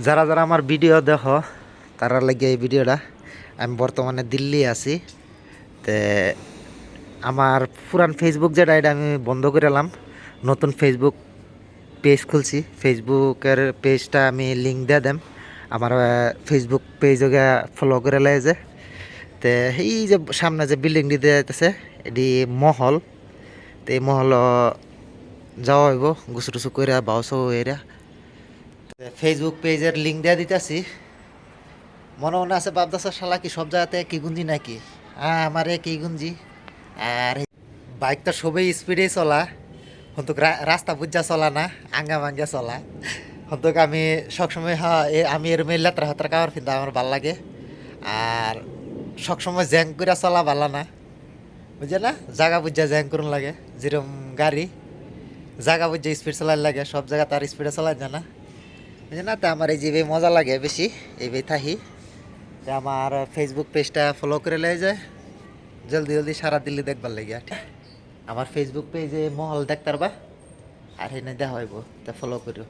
যারা যারা আমার ভিডিও দেখো তারা লাগে এই ভিডিওটা। আমি বর্তমানে দিল্লি আছি। তে আমার পুরান ফেসবুক যেটা এটা আমি বন্ধ করে এলাম, নতুন ফেসবুক পেজ খুলছি। ফেসবুকের পেজটা আমি লিঙ্ক দিয়ে দেম। আমার ফেসবুক পেজে ফলো করে লাই যে। তে এই যে সামনে যে বিল্ডিংটি দিয়ে যাইতেছে এটি মহল। তো এই মহল যাওয়া হইব গুছু টুসু করে বাউসো এরা। ফেসবুক পেজের লিঙ্ক দিয়ে দিতেছি। মনে মনে আছে ভাবতেছে শালা কি সব জায়গাতে কি গুঞ্জি নাকি? হ্যাঁ, আমার কি গুঞ্জি। আর বাইক তো সবই স্পিডে চলা, কিন্তু রাস্তা বুঝা চলা না, আঙ্গা মাঙ্গা চলা। কিন্তু আমি সবসময় আমি এর মেয়ে লেত্রা হাতরা কাপড় কিন্তু আমার ভাল লাগে। আর সবসময় জ্যাং করে চলা ভালো না, বুঝে না? জায়গা বুঝা জ্যাং করুন লাগে। যেরকম গাড়ি জায়গা বুঝা স্পিড চালাই লাগে, সব জায়গা তার স্পিডে চালাই যায় না, বুঝে না? তা আমার এই যে মজা লাগে বেশি এই থাহি। আমার ফেসবুক পেজটা ফলো করে লাই যায় জলদি জলদি সারা দিল্লি দেখবার লাগে। ঠিক, আমার ফেসবুক পেজে মহল দেখতার বা আর এনে দেখা হইব, তা ফলো করো।